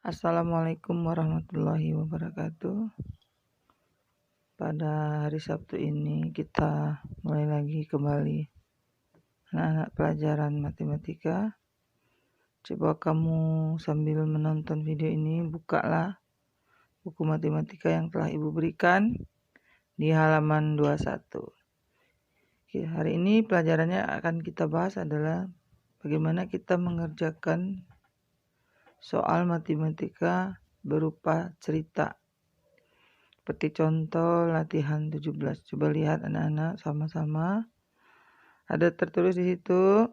Assalamualaikum warahmatullahi wabarakatuh. Pada hari Sabtu ini kita mulai lagi kembali anak-anak pelajaran matematika. Coba kamu sambil menonton video ini bukalah buku matematika yang telah Ibu berikan di halaman 21. Hari ini pelajarannya akan kita bahas adalah bagaimana kita mengerjakan soal matematika berupa cerita. Seperti contoh latihan 17. Coba lihat anak-anak sama-sama. Ada tertulis di situ,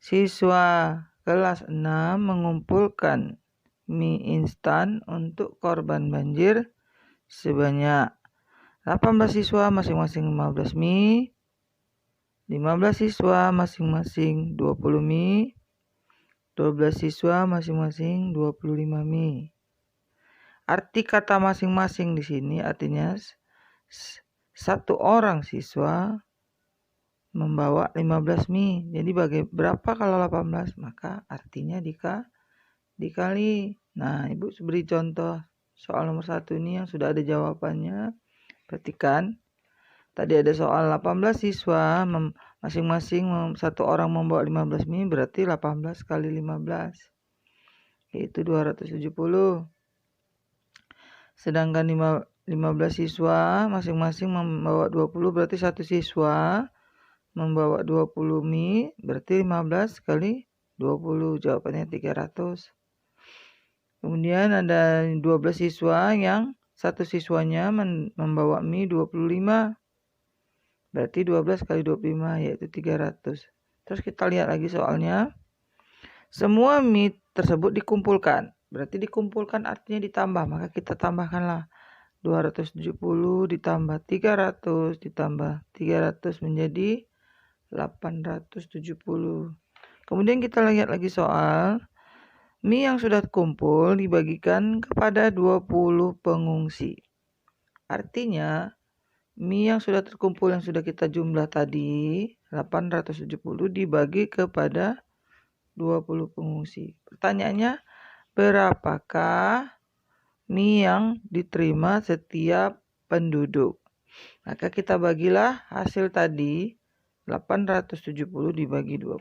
siswa kelas 6 mengumpulkan mie instan untuk korban banjir sebanyak 18 siswa masing-masing 15 mie, 15 siswa masing-masing 20 mie, 12 siswa masing-masing 25 mie. Arti kata masing-masing di sini artinya satu orang siswa membawa 15 mie. Jadi berapa kalau 18? Maka artinya dikali. Nah, Ibu beri contoh soal nomor 1 ini yang sudah ada jawabannya. Perhatikan. Tadi ada soal 18 siswa masing-masing satu orang membawa 15 mie, berarti 18 kali 15 yaitu 270. Sedangkan 15 siswa masing-masing membawa 20, berarti satu siswa membawa 20 mie, berarti 15 kali 20, jawabannya 300. Kemudian ada 12 siswa yang satu siswanya membawa mie 25, berarti 12 kali 25 yaitu 300. Terus kita lihat lagi soalnya. Semua mie tersebut dikumpulkan. Berarti dikumpulkan artinya ditambah, maka kita tambahkanlah 270 ditambah 300 ditambah 300 menjadi 870. Kemudian kita lihat lagi soal mie yang sudah kumpul dibagikan kepada 20 pengungsi. Artinya mie yang sudah terkumpul yang sudah kita jumlah tadi 870 dibagi kepada 20 pengungsi. Pertanyaannya, berapakah mie yang diterima setiap penduduk? Maka kita bagilah hasil tadi 870 dibagi 20.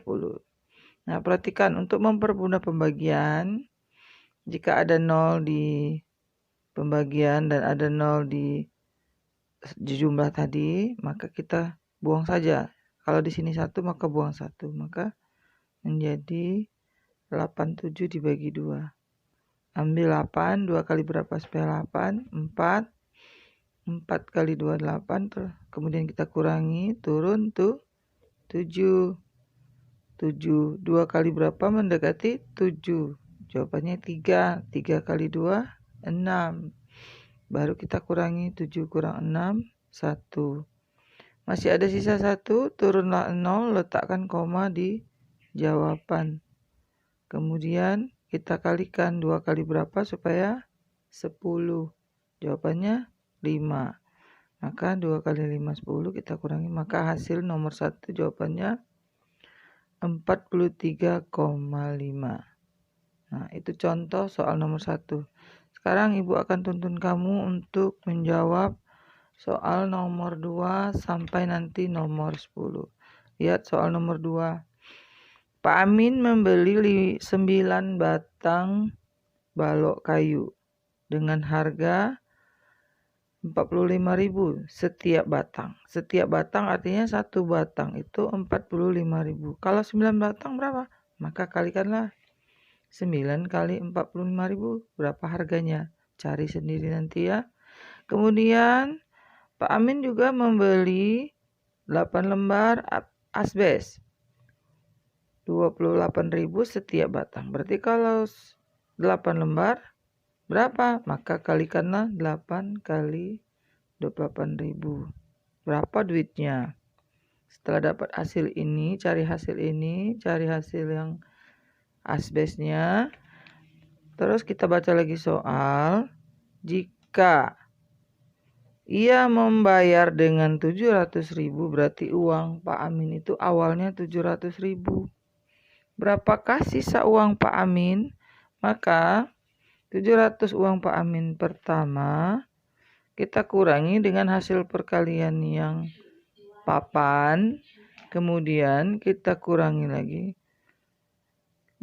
Nah, perhatikan untuk mempermudah pembagian, jika ada 0 di pembagian dan ada 0 di jumlah tadi, maka kita buang saja. Kalau di sini 1 maka buang 1, maka menjadi 87 dibagi 2. Ambil 8, 2 kali berapa supaya 8? 4. 4 kali 2, 8. Kemudian kita kurangi, turun tuh 7. 7. 2 kali berapa mendekati 7. Jawabannya 3. 3 kali 2, 6. Baru kita kurangi 7 kurang 6, 1. Masih ada sisa 1, turunlah 0, letakkan koma di jawaban. Kemudian kita kalikan 2 kali berapa supaya 10. Jawabannya 5. Maka 2 kali 5, 10 kita kurangi. Maka hasil nomor 1 jawabannya 43,5. Nah, itu contoh soal nomor 1. Sekarang Ibu akan tuntun kamu untuk menjawab soal nomor 2 sampai nanti nomor 10. Lihat soal nomor 2. Pak Amin membeli 9 batang balok kayu dengan harga 45.000 setiap batang. Setiap batang artinya satu batang itu 45.000. Kalau 9 batang berapa? Maka kalikanlah 9 kali 45.000. Berapa harganya? Cari sendiri nanti ya. Kemudian Pak Amin juga membeli 8 lembar asbes. 28.000 setiap batang. Berarti kalau 8 lembar berapa? Maka kalikanlah 8 kali 28.000. Berapa duitnya? Setelah dapat hasil ini, cari hasil yang asbesnya. Terus kita baca lagi soal. Jika ia membayar dengan 700.000, berarti uang Pak Amin itu awalnya 700.000. Berapakah sisa uang Pak Amin Maka 700 uang Pak Amin pertama kita kurangi dengan hasil perkalian yang papan. Kemudian kita kurangi lagi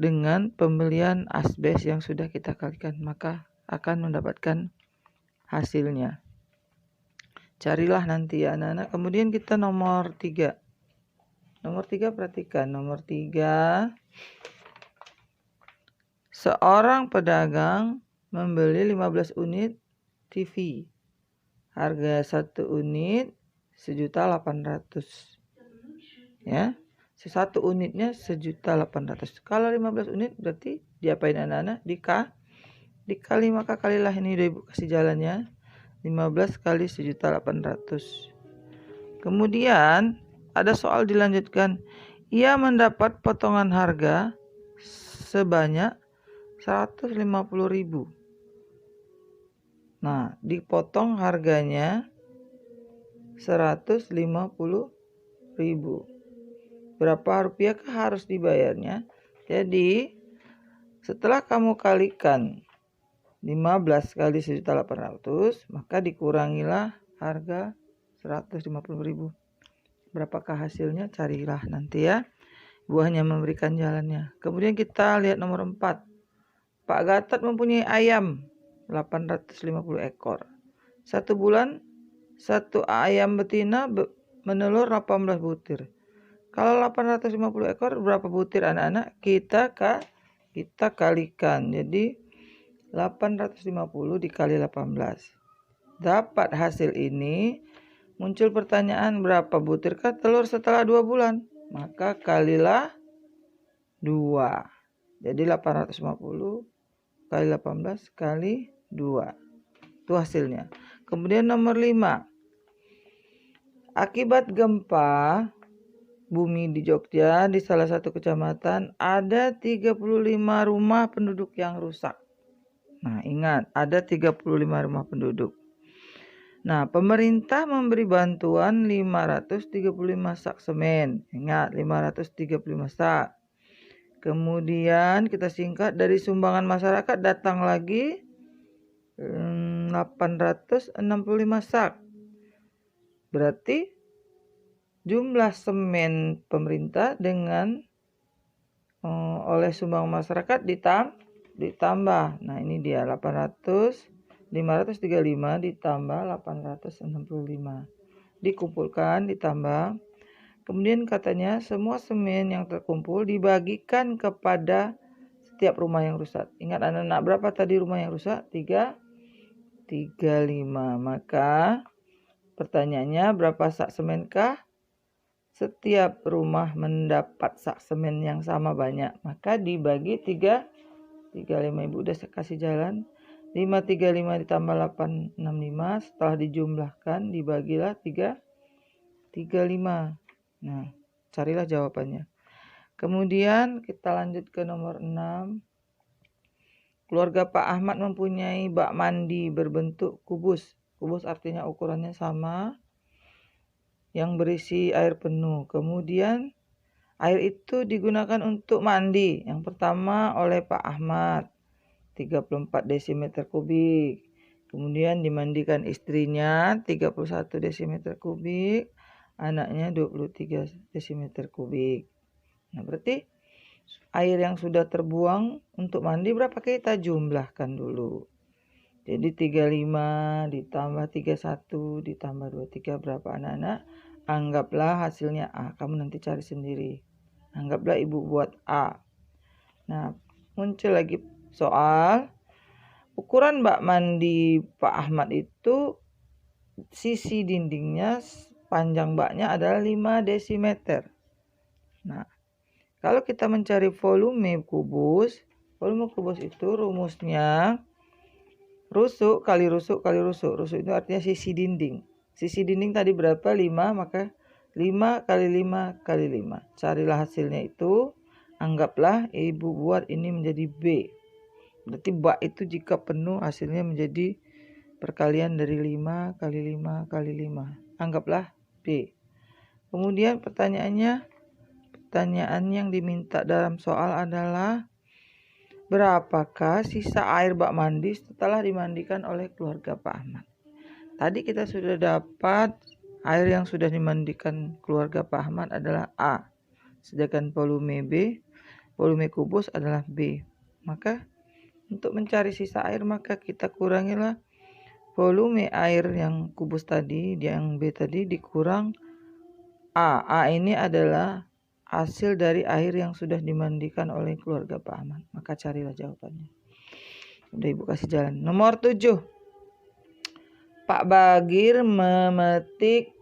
dengan pembelian asbes yang sudah kita kalikan. Maka akan mendapatkan hasilnya. Carilah nanti ya anak-anak. Kemudian kita nomor 3. Nomor 3 perhatikan. Nomor 3. Seorang pedagang membeli 15 unit TV. Harga 1 unit 1.800.000. Ya. Satu unitnya 1.800.000. Kalau 15 unit berarti diapain anak-anak? Dikali, maka kalilah ini udah Ibu kasih jalannya. 15 kali 1.800.000. Kemudian ada soal dilanjutkan. Ia mendapat potongan harga sebanyak 150.000. Nah, dipotong harganya 150.000. Berapa rupiahkah harus dibayarnya? Jadi, setelah kamu kalikan 15 kali 1.800.000, maka dikurangilah harga 150.000. Berapakah hasilnya? Carilah nanti ya. Ibu hanya memberikan jalannya. Kemudian kita lihat nomor 4. Pak Gatot mempunyai ayam 850 ekor. 1 bulan, 1 ayam betina menelur 18 butir. Kalau 850 ekor berapa butir anak-anak? Kita kalikan. Jadi 850 dikali 18. Dapat hasil ini, muncul pertanyaan berapa butirkah telur setelah 2 bulan? Maka kalilah 2. Jadi 850 kali 18 kali 2. Itu hasilnya. Kemudian nomor 5. Akibat gempa bumi di Jogja, di salah satu kecamatan, ada 35 rumah penduduk yang rusak. Nah, ingat, ada 35 rumah penduduk. Nah, pemerintah memberi bantuan 535 sak semen. Ingat, 535 sak. Kemudian kita singkat, dari sumbangan masyarakat datang lagi 865 sak. Berarti jumlah semen pemerintah dengan oleh sumbangan masyarakat ditambah. Nah, ini dia 535 ditambah 865. Dikumpulkan, ditambah. Kemudian katanya semua semen yang terkumpul dibagikan kepada setiap rumah yang rusak. Ingat anak-anak, berapa tadi rumah yang rusak? 35. Maka pertanyaannya, berapa sak semenkah? Setiap rumah mendapat sak semen yang sama banyak. Maka dibagi 35. Ibu udah kasih jalan. 535 ditambah 865. Setelah dijumlahkan dibagilah 35. Nah, carilah jawabannya. Kemudian kita lanjut ke nomor 6. Keluarga Pak Ahmad mempunyai bak mandi berbentuk kubus. Kubus artinya ukurannya sama, yang berisi air penuh. Kemudian air itu digunakan untuk mandi. Yang pertama oleh Pak Ahmad 34 desimeter kubik. Kemudian dimandikan istrinya 31 desimeter kubik. Anaknya 23 desimeter kubik. Nah, berarti air yang sudah terbuang untuk mandi berapa? Kita jumlahkan dulu. Jadi 35 ditambah 31 ditambah 23 berapa anak-anak? Anggaplah hasilnya A. Kamu nanti cari sendiri. Anggaplah ibu buat A. Nah, muncul lagi soal. Ukuran bak mandi Pak Ahmad itu sisi dindingnya, panjang baknya adalah 5 desimeter. Nah, kalau kita mencari volume kubus itu rumusnya rusuk kali rusuk kali rusuk. Rusuk itu artinya sisi dinding. Sisi dinding tadi berapa? 5, maka 5 kali 5 kali 5. Carilah hasilnya itu. Anggaplah ibu buat ini menjadi B. Berarti bak itu jika penuh hasilnya menjadi perkalian dari 5 kali 5 kali 5. Anggaplah B. Kemudian pertanyaan yang diminta dalam soal adalah berapakah sisa air bak mandi setelah dimandikan oleh keluarga Pak Ahmad? Tadi kita sudah dapat air yang sudah dimandikan keluarga Pak Ahmad adalah A. Sedangkan volume kubus adalah B. Maka untuk mencari sisa air maka kita kurangilah volume air yang kubus tadi, yang B tadi dikurang A. A ini adalah hasil dari air yang sudah dimandikan oleh keluarga Pak Ahmad. Maka carilah jawabannya. Udah Ibu kasih jalan. Nomor 7. Pak Bagir memetik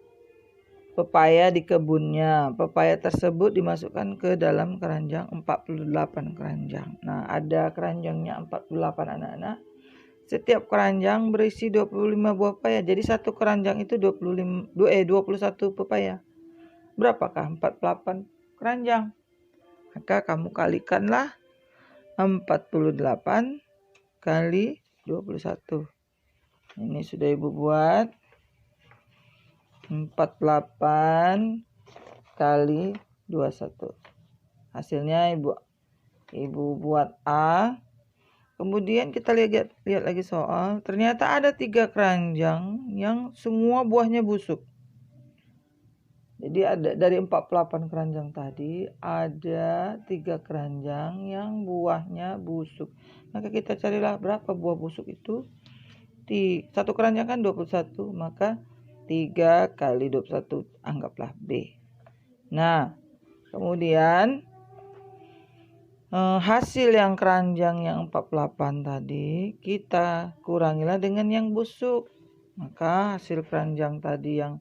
pepaya di kebunnya. Pepaya tersebut dimasukkan ke dalam keranjang 48 keranjang. Nah, ada keranjangnya 48 anak-anak. Setiap keranjang berisi 25 buah pepaya. Jadi satu keranjang itu 21 pepaya. Berapakah 48 keranjang? Maka kamu kalikanlah 48 kali 21. Ini sudah Ibu buat. 48 kali 21. Hasilnya Ibu buat A. Kemudian kita lihat lagi soal. Ternyata ada 3 keranjang yang semua buahnya busuk. Jadi ada dari 48 keranjang tadi ada 3 keranjang yang buahnya busuk. Maka kita carilah berapa buah busuk itu. Satu keranjang kan 21, maka 3 kali 21 anggaplah B. Nah, kemudian hasil yang keranjang yang 48 tadi kita kurangilah dengan yang busuk. Maka hasil keranjang tadi yang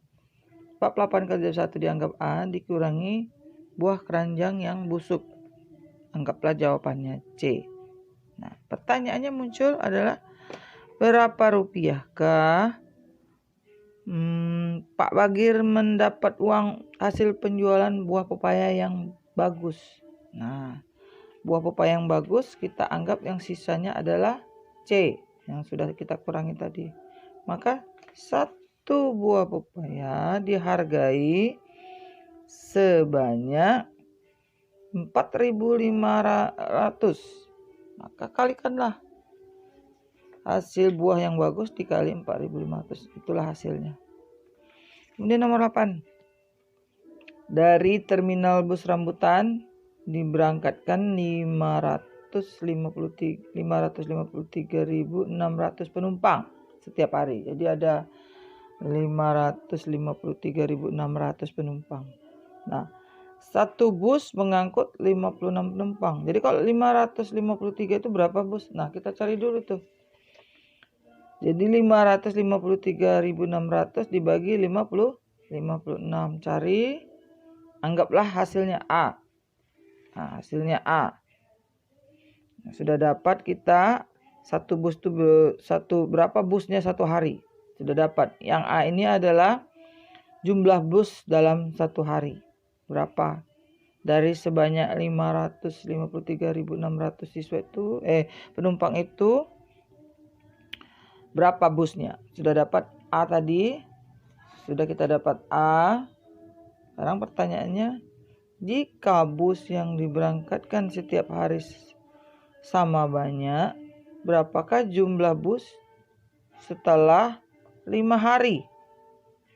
48 kali 21 dianggap A dikurangi buah keranjang yang busuk. Anggaplah jawabannya C. Nah, pertanyaannya muncul adalah berapa rupiahkah Pak Bagir mendapat uang hasil penjualan buah pepaya yang bagus? Nah, buah pepaya yang bagus kita anggap yang sisanya adalah C yang sudah kita kurangi tadi. Maka satu buah pepaya dihargai sebanyak 4.500. Maka kalikanlah hasil buah yang bagus dikali 4.500. Itulah hasilnya. Kemudian nomor 8. Dari terminal bus rambutan diberangkatkan 553.600 penumpang setiap hari. Jadi ada 553.600 penumpang. Nah, satu bus mengangkut 56 penumpang. Jadi kalau 553 itu berapa bus? Nah, kita cari dulu tuh. Jadi 553.600 dibagi 56. Cari, anggaplah hasilnya A. Nah, hasilnya A. Nah, sudah dapat kita satu bus itu berapa busnya satu hari. Sudah dapat. Yang A ini adalah jumlah bus dalam satu hari. Berapa? Dari sebanyak 553.600 siswa itu penumpang itu berapa busnya? Sudah dapat A tadi. Sudah kita dapat A. Sekarang pertanyaannya, jika bus yang diberangkatkan setiap hari sama banyak, berapakah jumlah bus setelah 5 hari?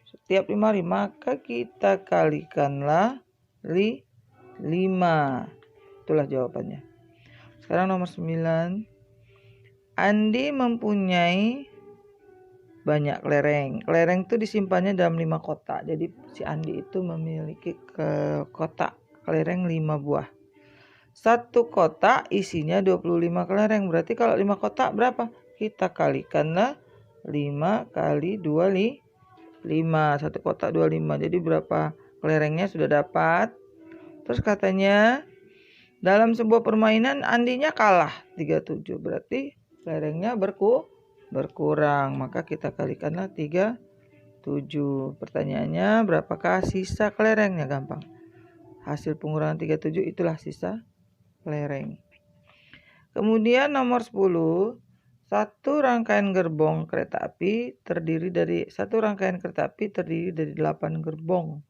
Setiap 5 hari, maka kita kalikanlah 5. Itulah jawabannya. Sekarang nomor 9. Andi mempunyai banyak kelereng. Kelereng itu disimpannya dalam 5 kotak. Jadi si Andi itu memiliki kotak kelereng 5 buah. Satu kotak isinya 25 kelereng. Berarti kalau 5 kotak berapa? Kita kalikanlah 5 kali 2 5. Satu kotak 25. Jadi berapa kelerengnya sudah dapat. Terus katanya dalam sebuah permainan Andinya kalah 37. Berarti kelerengnya berkurang. Maka kita kalikanlah 37. Pertanyaannya berapakah sisa kelerengnya? Gampang. Hasil pengurangan 37 itulah sisa kelereng. Kemudian nomor 10. Satu rangkaian kereta api terdiri dari 8 gerbong.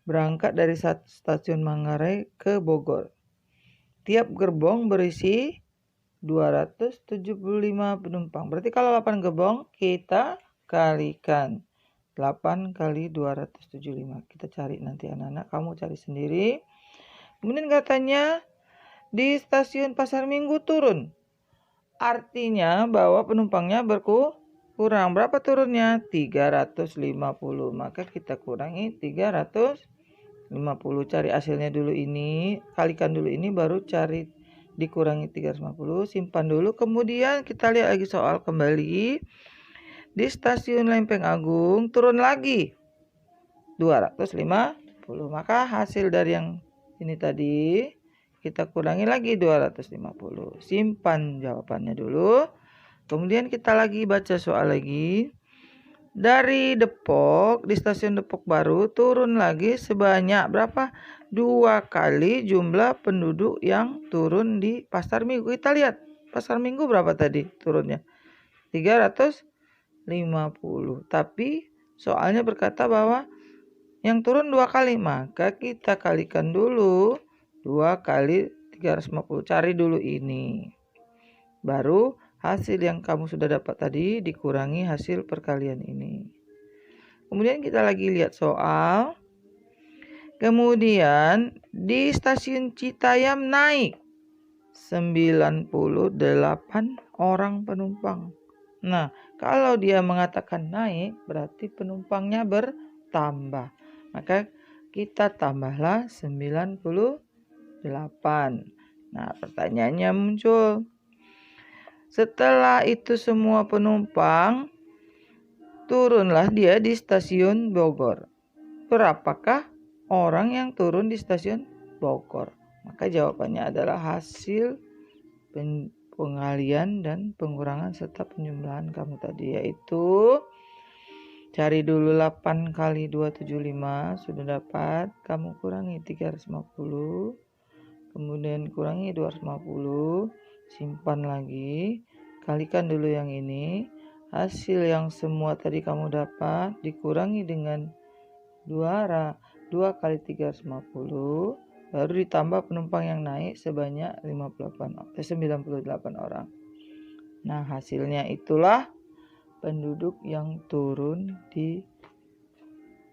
Berangkat dari stasiun Manggarai ke Bogor. Tiap gerbong berisi 275 penumpang. Berarti kalau 8 gerbong kita kalikan 8 kali 275. Kita cari nanti anak-anak, kamu cari sendiri. Kemudian katanya di stasiun Pasar Minggu turun. Artinya bahwa penumpangnya berkurang. Berapa turunnya? 350. Maka kita kurangi 350. Cari hasilnya dulu ini. Kalikan dulu ini baru cari dikurangi 350. Simpan dulu. Kemudian kita lihat lagi soal kembali. Di stasiun Lempeng Agung turun lagi 250. Maka hasil dari yang ini tadi kita kurangi lagi 250. Simpan jawabannya dulu. Kemudian kita lagi baca soal lagi. Dari Depok, di stasiun Depok Baru turun lagi sebanyak berapa? 2 kali jumlah penduduk yang turun di Pasar Minggu. Kita lihat Pasar Minggu berapa tadi turunnya? 350. Tapi soalnya berkata bahwa yang turun 2 kali. Maka kita kalikan dulu 2 kali 350. Cari dulu ini. Baru hasil yang kamu sudah dapat tadi dikurangi hasil perkalian ini. Kemudian kita lagi lihat soal. Kemudian di stasiun Citayam naik 98 orang penumpang. Nah, kalau dia mengatakan naik berarti penumpangnya bertambah. Maka kita tambahlah 98. Nah, pertanyaannya muncul. Setelah itu semua penumpang, turunlah dia di stasiun Bogor. Berapakah orang yang turun di stasiun Bogor? Maka jawabannya adalah hasil pengalian dan pengurangan serta penjumlahan kamu tadi, yaitu cari dulu 8 kali 275 sudah dapat, kamu kurangi 350, kemudian kurangi 250, simpan lagi, kalikan dulu yang ini, hasil yang semua tadi kamu dapat dikurangi dengan 2 kali 350, baru ditambah penumpang yang naik sebanyak 98 orang. Nah, hasilnya itulah penduduk yang turun di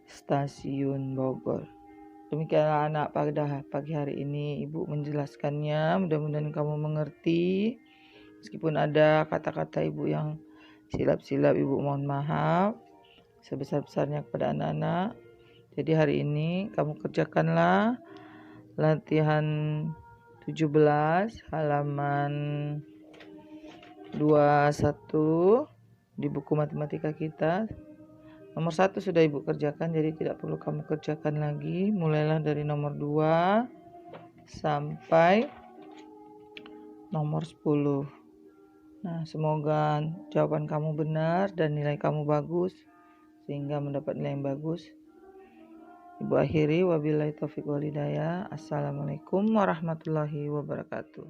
stasiun Bogor. Demikianlah anak pada pagi hari ini Ibu menjelaskannya. Mudah-mudahan kamu mengerti. Meskipun ada kata-kata Ibu yang silap-silap, Ibu mohon maaf sebesar-besarnya kepada anak-anak. Jadi hari ini kamu kerjakanlah latihan 17 halaman 21 di buku matematika kita. Nomor 1 sudah Ibu kerjakan, jadi tidak perlu kamu kerjakan lagi. Mulailah dari nomor 2 sampai nomor 10. Nah, semoga jawaban kamu benar dan nilai kamu bagus sehingga mendapat nilai yang bagus. Ibu akhiri, wabillahi taufiq wal hidayah. Assalamualaikum warahmatullahi wabarakatuh.